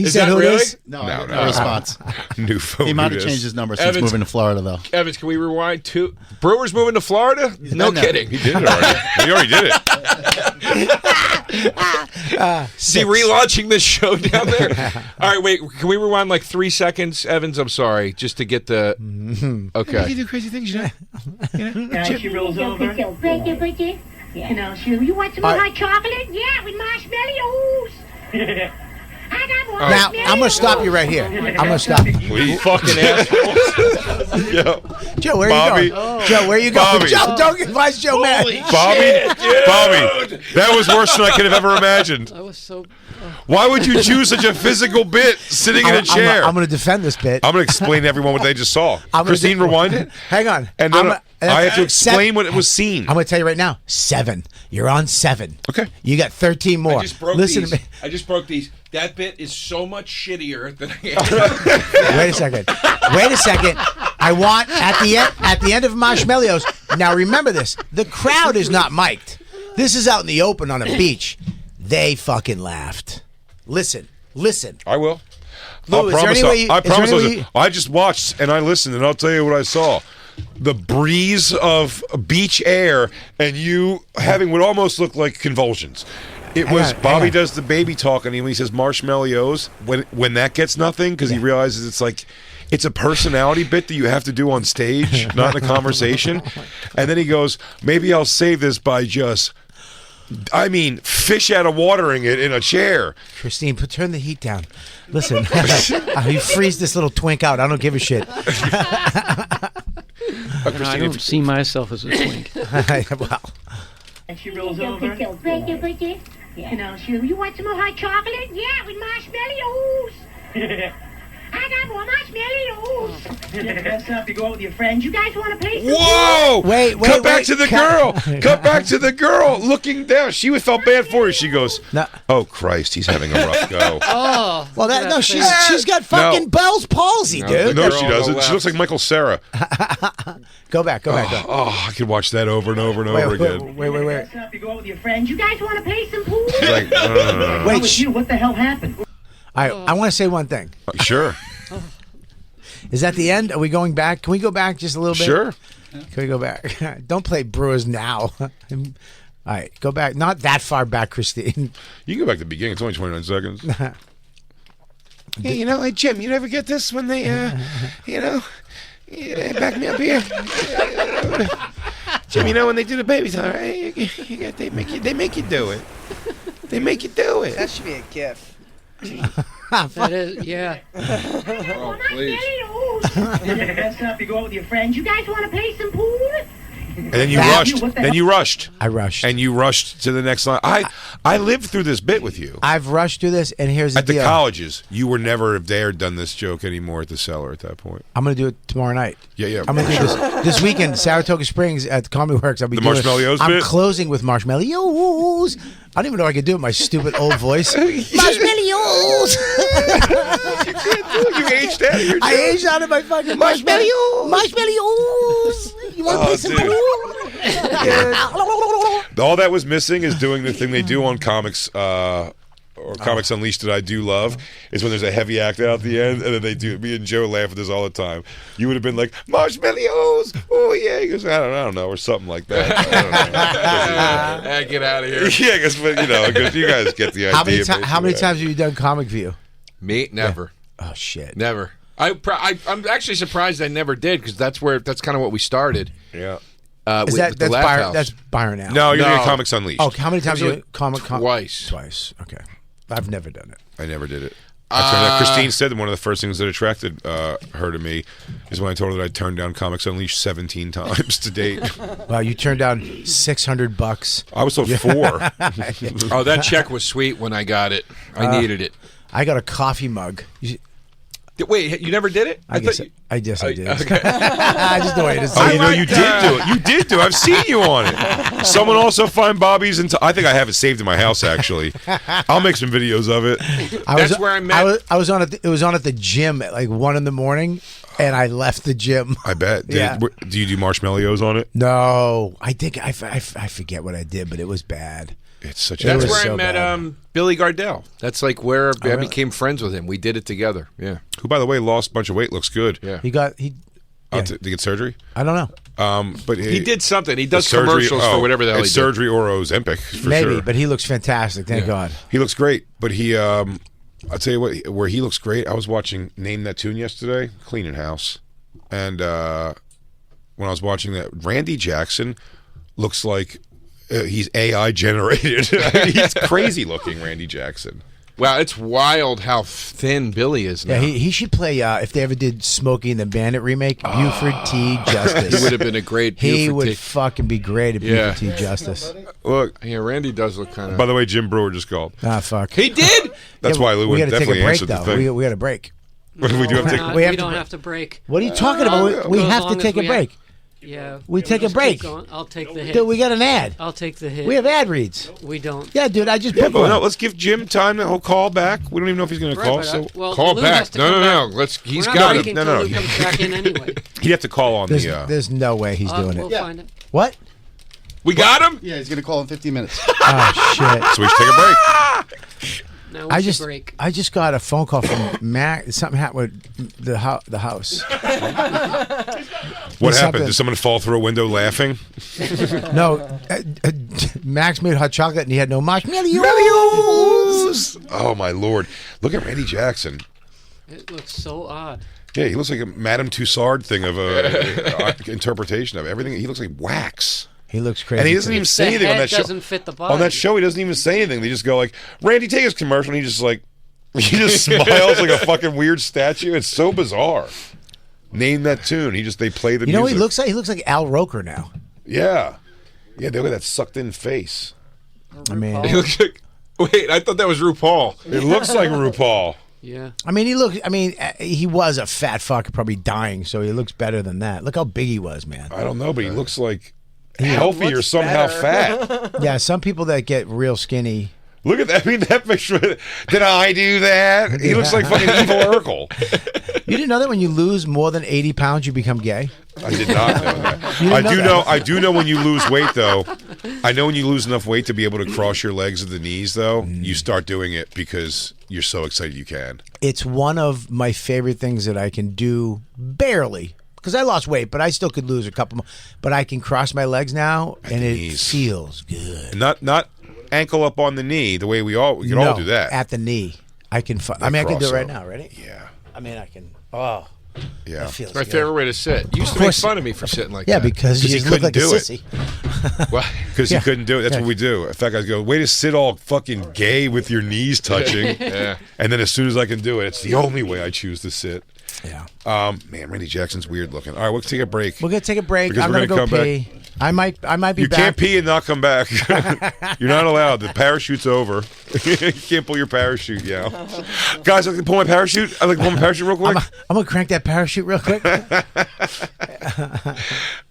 Is said that who really? this? No response. New phone. He might who have dis? changed his number since Evans- moving to Florida, though. Evans, can we rewind to Brewer's moving to Florida? No been there. kidding. He did it already. He already did it. Is he relaunching this show down there? All right, wait. Can we rewind like 3 seconds, Evans? I'm sorry, just to get the. Okay. You do crazy things, you know. She rolls over. You know, you want some more hot chocolate? Yeah, with marshmallows. I got more Now, I'm going to stop you right here. I'm going to stop you. Please. Fucking asshole. Yo. Joe, where Bobby. you going? Joe, where you going? Bobby. Joe, don't get Vice Joe mad. Bobby, that was worse than I could have ever imagined. I was so. Why would you choose such a physical bit sitting in a chair? I'm going to defend this bit. I'm going to explain to everyone what they just saw. Christine, rewind it. Hang on. And then I have to explain what it was seen. I'm going to tell you right now. 7. You're on 7. Okay. You got 13 more. Listen to me. I just broke these. That bit is so much shittier than I Wait a second. I want at the end of Marshmallows. Now remember this. The crowd is not mic'd. This is out in the open on a beach. They fucking laughed. Listen. I will. Lou, is there any way you- I is there promise. any way you- I just watched and I listened, and I'll tell you what I saw. The breeze of beach air, and you having what almost looked like convulsions. It was hang Bobby on. does the baby talk, and when he says marshmallows, when that gets nothing because he realizes it's like it's a personality bit that you have to do on stage, not in a conversation. And then he goes, maybe I'll save this by just, fish out of watering it in a chair. Christine, turn the heat down. Listen, you freeze this little twink out. I don't give a shit. I don't see myself as a twink. Well, And she rolls over. You know, you want some more hot chocolate? Yeah, with marshmallows. I got more marshmallows. You dress up, you go out with your friends. You guys want to play some Whoa! Wait, Cut back wait. to the girl. Cut back to the girl looking down. She felt bad for her. She goes, No. "Oh Christ, he's having a rough go." Oh. well, look at no, that she's face. got fucking Bell's palsy, dude. No, girl she on the doesn't. She left. looks like Michael Cera. Go back. Oh, I could watch that over and over and over again. Wait. dress up, you go out with your friends. You guys want to play some pool? She's like, Wait, With you, what the hell happened? I want to say one thing. sure, Is that the end? Are we going back? Can we go back just a little bit? sure. Can we go back? Don't play Brewers now. All right, go back. Not that far back, Christine. You can go back to the beginning. It's only 29 seconds. Hey, you know, hey, Jim, you never get this when they, back me up here. Jim, you know when they do the baby talk, right? They make you do it. They make you do it. That should be a gift. That is, yeah. Oh, please. You dress up, you go out with your friends. You guys want to play some pool? And then you rushed. Then you rushed. I rushed. And you rushed to the next line. I lived through this bit with you. I've rushed through this, and here's the At the deal. colleges, you were never there done this joke anymore at the Cellar at that point. I'm going to do it tomorrow night. Yeah. I'm going to do this weekend, Saratoga Springs at the Comedy Works. I'll be doing Marshmallows I'm bit? closing with marshmallows. I don't even know if I can do it. My stupid old voice. Marshmallows. You aged out of your joke. I aged out of my fucking marshmallows. Marshmallows. You want to play some pool? All that was missing is doing the thing they do on comics or Comics Unleashed that I do love is when there's a heavy act out at the end, and then they do. Me and Joe laugh at this all the time. You would have been like marshmallows, oh yeah. He goes, I don't know, or something like that. I don't know. Get out of here. Yeah, because you guys get the idea. How many times have you done Comic View? Me, never. Yeah. Oh shit, never. I'm actually surprised I never did because that's kind of what we started. Yeah. Is with the that's Laugh Byron? House. That's Byron now. No, you're doing Comics Unleashed. Oh, how many times have you Twice. Twice. Okay, I've never done it. I never did it. Christine said that one of the first things that attracted her to me is when I told her that I turned down Comics Unleashed 17 times to date. Wow, you turned down $600. I was told 4. Oh, that check was sweet when I got it. I needed it. I got a coffee mug. Wait, you never did it? I guess I did. Okay. I just know it. Oh, you did do it. You did do it. I've seen you on it. Someone also find Bobby's, and I think I have it saved in my house. Actually, I'll make some videos of it. That's where I met. I was on it. It was on at the gym at like 1 a.m, and I left the gym. I bet. Yeah. Do you do marshmallows on it? No, I think I forget what I did, but it was bad. It's such. That's where so I met bad. Billy Gardell. That's like where I really? became friends with him. We did it together. Yeah. Who, by the way, lost a bunch of weight. Looks good. Yeah. Did Did he get surgery? I don't know. But he did something. He does surgery, commercials for whatever the hell he it's did. surgery or Ozempic for Maybe, sure. but he looks fantastic. Thank God. He looks great. But he, I'll tell you what, where he looks great. I was watching Name That Tune yesterday, cleaning house, and when I was watching that, Randy Jackson looks like he's AI generated. He's crazy looking, Randy Jackson. Wow, it's wild how thin Billy is now. Yeah, he should play if they ever did Smokey and the Bandit remake. Buford T. Justice. He would have been a great. He Buford would T. fucking be great at Buford T. Justice. Look, yeah, Randy does look kind of. By the way, Jim Brewer just called. Ah, fuck. He did. That's why Lou we got to take definitely a break answered the though. thing. We got a break. We do have to take. We don't have to break. What are you talking about? We As have to long as take a we break. Yeah. We take a Just break. keep going. I'll take the hit. Dude, we got an ad. I'll take the hit. We have ad reads. We don't. Yeah, dude, I just Yeah, booked but one. no, let's give Jim time. He'll call back. We don't even know if he's going to Right, call. but So well, Call Lou back. has to No, come no, back. no. He's We're got not it. breaking No, till no, Lou he- comes back in anyway. he'd have to call on There's no way he's doing We'll it. find it. What? We got him. Yeah, he's going to call in 15 minutes. Oh shit! So we should take a break. Now I we just should break. I just got a phone call from Mac. Something happened with the house. What There's happened? something- Did someone fall through a window laughing? No, Max made hot chocolate and he had no marshmallows. Oh my lord! Look at Randy Jackson. It looks so odd. Yeah, he looks like a Madame Tussauds thing of a interpretation of everything. He looks like wax. He looks crazy. And he doesn't too. even say The anything on head that show. doesn't fit the body. On that show, he doesn't even say anything. They just go like, "Randy, take his commercial," and he just like, he just smiles like a fucking weird statue. It's so bizarre. Name That Tune. They play the You know music. what he looks like Al Roker now. Yeah. Yeah, they look at that sucked in face. I mean, He looks like. Wait, I thought that was RuPaul. It looks like RuPaul. Yeah. he was a fat fuck, probably dying, so he looks better than that. Look how big he was, man. I don't know, but he looks like healthy or somehow fat. Yeah, some people that get real skinny. Look at that. I mean, that picture. Did I do that? He looks like fucking evil Urkel. You didn't know that when you lose more than 80 pounds, you become gay? I did not know that. You didn't know that? I do know when you lose weight, though. I know when you lose enough weight to be able to cross your legs at the knees, though, you start doing it because you're so excited you can. It's one of my favorite things that I can do barely. Because I lost weight, but I still could lose a couple more. But I can cross my legs now, and it knees. feels good. Not ankle up on the knee, the way we can all do that. At the knee. I can I can do it right crossover. now. Ready? Yeah. I mean, I can. Oh. Yeah. That feels My good. favorite way to sit. You used to make fun of me for sitting like Yeah, that. because you he look like couldn't a do it. sissy. Well, Because Yeah. he couldn't do it. That's Yeah. what we do. In fact, I go, way to sit all fucking gay with your knees touching. yeah. And then as soon as I can do it, it's the only way I choose to sit. Yeah. Man, Randy Jackson's weird looking. All right, we'll take a break. We're gonna take a break. Because I'm we're gonna gonna go come pee. I might be You back. can't pee and not come back. You're not allowed. The parachute's over. You can't pull your parachute, yeah. Guys, I'd like to pull my parachute. I'd like to pull my parachute real quick. I'm gonna crank that parachute real quick.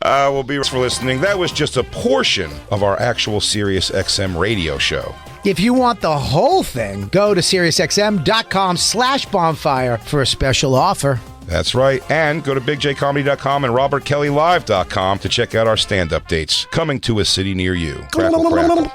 We'll be for listening. That was just a portion of our actual Sirius XM radio show. If you want the whole thing, go to SiriusXM.com/bonfire for a special offer. That's right. And go to BigJComedy.com and RobertKellyLive.com to check out our stand-up dates coming to a city near you. Crackle, crackle.